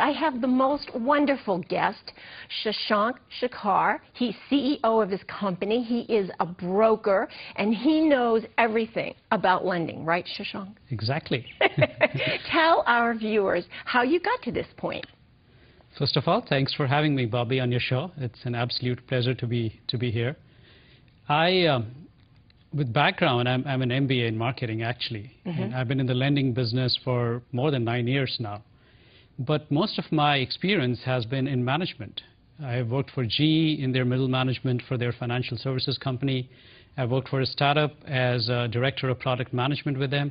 I have the most wonderful guest, Shashank Shekhar. He's CEO of his company. He is a broker, and he knows everything about lending. Right, Shashank? Exactly. Tell our viewers how you got to this point. First of all, thanks for having me, Bobby, on your show. It's an absolute pleasure to be here. With background, I'm an MBA in marketing, actually. And I've been in the lending business for more than 9 years now. But most of my experience has been in management. I have worked for GE in their middle management for their financial services company. I worked for a startup as a director of product management with them.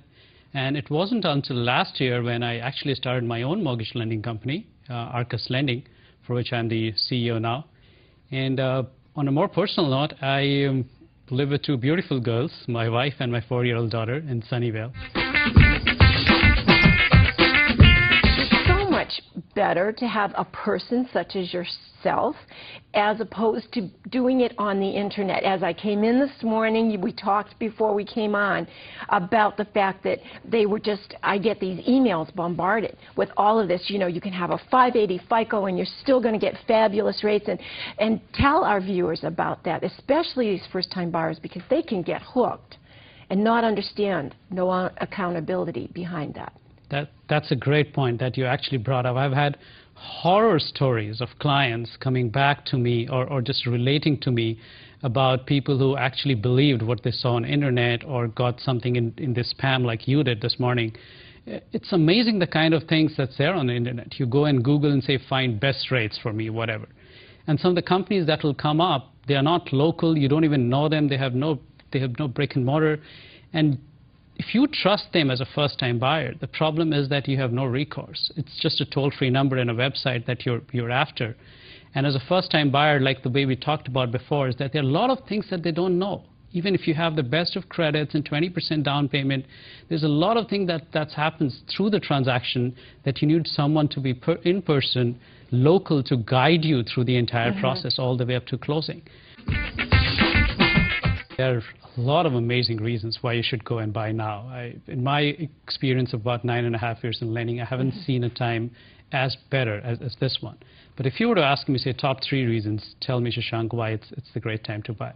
And it wasn't until last year when I actually started my own mortgage lending company, Arcus Lending, for which I'm the CEO now. And on a more personal note, I live with 2 beautiful girls, my wife and my 4-year-old daughter in Sunnyvale. Better to have a person such as yourself as opposed to doing it on the internet. As I came in this morning, we talked before we came on about the fact that they were just, I get these emails bombarded with all of this. You know, you can have a 580 FICO and you're still going to get fabulous rates. And tell our viewers about that, especially these first-time buyers, because they can get hooked and not understand no accountability behind that. That's a great point that you actually brought up. I've had horror stories of clients coming back to me or just relating to me about people who actually believed what they saw on the internet or got something in this spam like you did this morning. It's amazing the kind of things that's there on the internet. You go and Google and say, find best rates for me, whatever. And some of the companies that will come up, they are not local. You don't even know them. They have no brick and mortar. And if you trust them as a first-time buyer, the problem is that you have no recourse. It's just a toll-free number and a website that you're after. And as a first-time buyer, like the way we talked about before, is that there are a lot of things that they don't know. Even if you have the best of credits and 20% down payment, there's a lot of things that happens through the transaction that you need someone to be in person, local, to guide you through the entire process all the way up to closing. There are a lot of amazing reasons why you should go and buy now. In my experience of about 9.5 years in lending, I haven't seen a time as better as this one. But if you were to ask me, say, top 3 reasons, tell me, Shashank, why it's the great time to buy.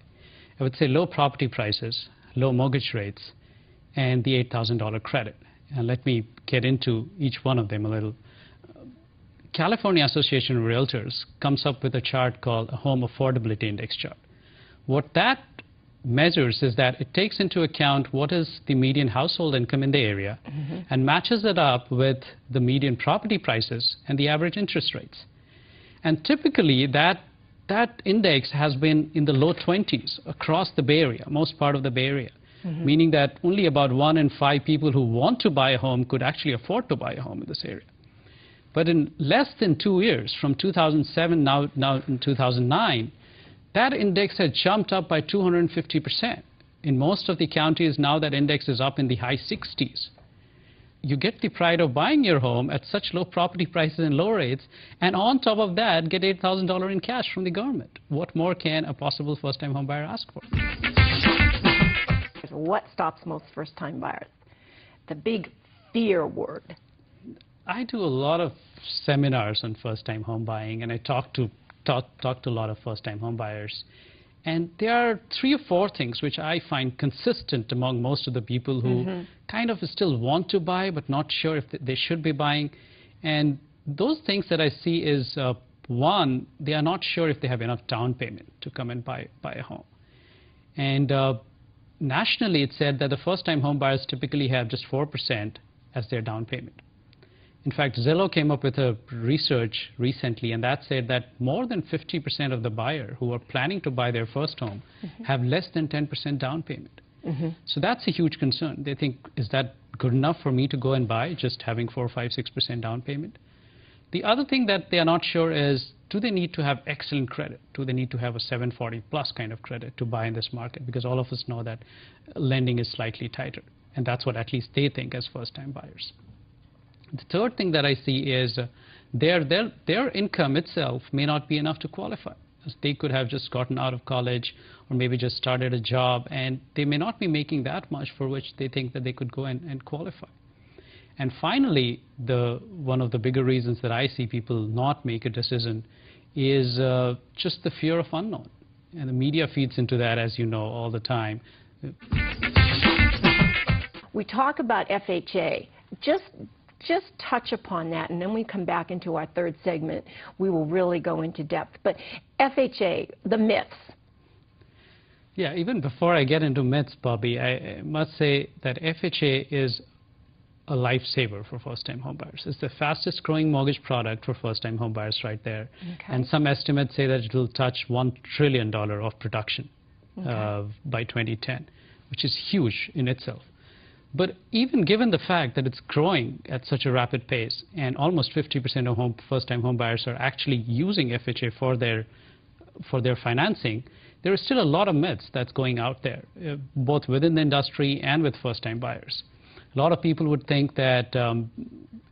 I would say low property prices, low mortgage rates, and the $8,000 credit. And let me get into each one of them a little. California Association of Realtors comes up with a chart called a Home Affordability Index chart. What that measures is that it takes into account what is the median household income in the area and matches it up with the median property prices and the average interest rates. And typically that index has been in the low 20s across the Bay Area, most part of the Bay Area, meaning that only about 1 in 5 people who want to buy a home could actually afford to buy a home in this area. But in less than 2 years, from 2007 now in 2009, that index has jumped up by 250%. In most of the counties now, that index is up in the high 60s. You get the pride of buying your home at such low property prices and low rates, and on top of that, get $8,000 in cash from the government. What more can a possible first-time home buyer ask for? What stops most first-time buyers? The big fear word. I do a lot of seminars on first-time home buying, and I talk to a lot of first-time home buyers. And there are 3 or 4 things which I find consistent among most of the people who kind of still want to buy but not sure if they should be buying. And those things that I see is, 1, they are not sure if they have enough down payment to come and buy a home. And nationally, it's said that the first-time home buyers typically have just 4% as their down payment. In fact, Zillow came up with a research recently, and that said that more than 50% of the buyer who are planning to buy their first home have less than 10% down payment. So that's a huge concern. They think, is that good enough for me to go and buy, just having 4, 5, 6% down payment? The other thing that they are not sure is, do they need to have excellent credit? Do they need to have a 740 plus kind of credit to buy in this market? Because all of us know that lending is slightly tighter, and that's what at least they think as first-time buyers. The third thing that I see is their income itself may not be enough to qualify. They could have just gotten out of college or maybe just started a job, and they may not be making that much for which they think that they could go and qualify. And finally, one of the bigger reasons that I see people not make a decision is just the fear of unknown. And the media feeds into that, as you know, all the time. We talk about FHA. Just touch upon that, and then we come back into our third segment. We will really go into depth. But FHA, the myths. Yeah, even before I get into myths, Bobby, I must say that FHA is a lifesaver for first-time homebuyers. It's the fastest growing mortgage product for first-time homebuyers right there. Okay. And some estimates say that it will touch $1 trillion of production by 2010, which is huge in itself. But even given the fact that it's growing at such a rapid pace, and almost 50% of first-time homebuyers are actually using FHA for their financing, there is still a lot of myths that's going out there, both within the industry and with first-time buyers. A lot of people would think that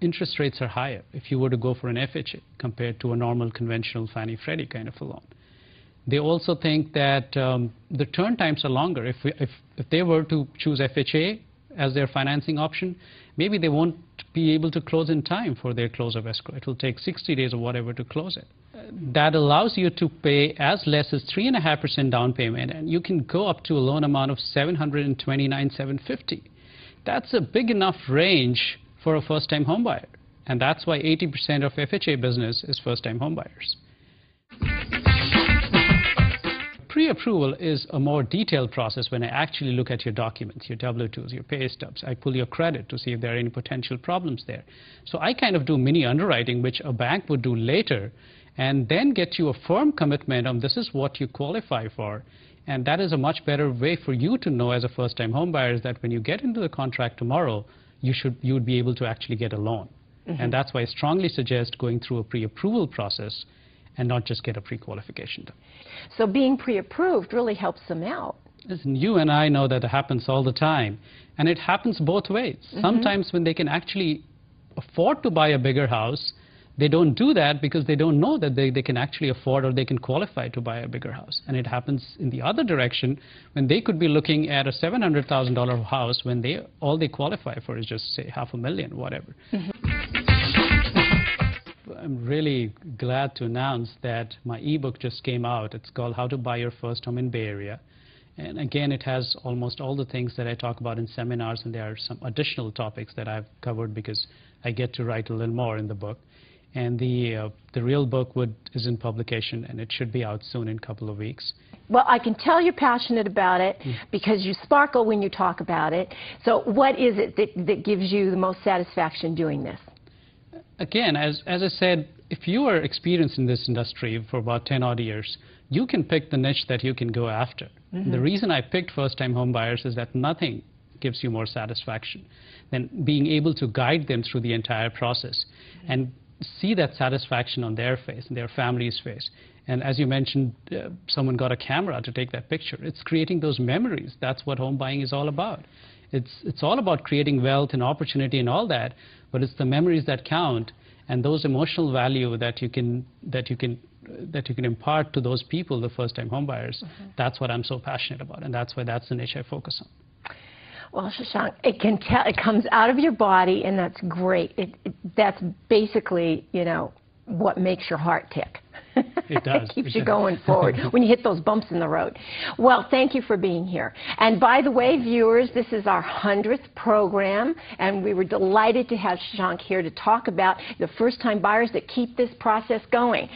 interest rates are higher if you were to go for an FHA compared to a normal conventional Fannie Freddie kind of a loan. They also think that the turn times are longer. If they were to choose FHA as their financing option, maybe they won't be able to close in time for their close of escrow. It will take 60 days or whatever to close it. That allows you to pay as less as 3.5% down payment, and you can go up to a loan amount of $729,750. That's a big enough range for a first-time homebuyer, and that's why 80% of FHA business is first-time homebuyers. Pre-approval is a more detailed process when I actually look at your documents, your W-2s, your pay stubs. I pull your credit to see if there are any potential problems there. So I kind of do mini underwriting, which a bank would do later, and then get you a firm commitment on this is what you qualify for. And that is a much better way for you to know as a first-time homebuyer is that when you get into the contract tomorrow, you would be able to actually get a loan. And that's why I strongly suggest going through a pre-approval process and not just get a pre-qualification done. So being pre-approved really helps them out. Listen, you and I know that it happens all the time, and it happens both ways. Sometimes when they can actually afford to buy a bigger house, they don't do that because they don't know that they can actually afford or they can qualify to buy a bigger house. And it happens in the other direction when they could be looking at a $700,000 house when all they qualify for is just, say, $500,000, whatever. I'm really glad to announce that my ebook just came out. It's called How to Buy Your First Home in Bay Area. And again, it has almost all the things that I talk about in seminars, and there are some additional topics that I've covered because I get to write a little more in the book. And the real book is in publication, and it should be out soon in a couple of weeks. Well, I can tell you're passionate about it because you sparkle when you talk about it. So what is it that gives you the most satisfaction doing this? Again, as I said, if you are experienced in this industry for about 10 odd years, you can pick the niche that you can go after. The reason I picked first-time home buyers is that nothing gives you more satisfaction than being able to guide them through the entire process and see that satisfaction on their face and their family's face. And as you mentioned, someone got a camera to take that picture. It's creating those memories. That's what home buying is all about. It's all about creating wealth and opportunity and all that, but it's the memories that count and those emotional value that you can impart to those people, the first-time home buyers. That's what I'm so passionate about, and that's why that's the niche I focus on. Well, Shashank, it comes out of your body, and that's great. That's basically, you know, what makes your heart tick. It does. It keeps you going forward when you hit those bumps in the road. Well, thank you for being here. And by the way, viewers, this is our 100th program, and we were delighted to have Shashank here to talk about the first-time buyers that keep this process going.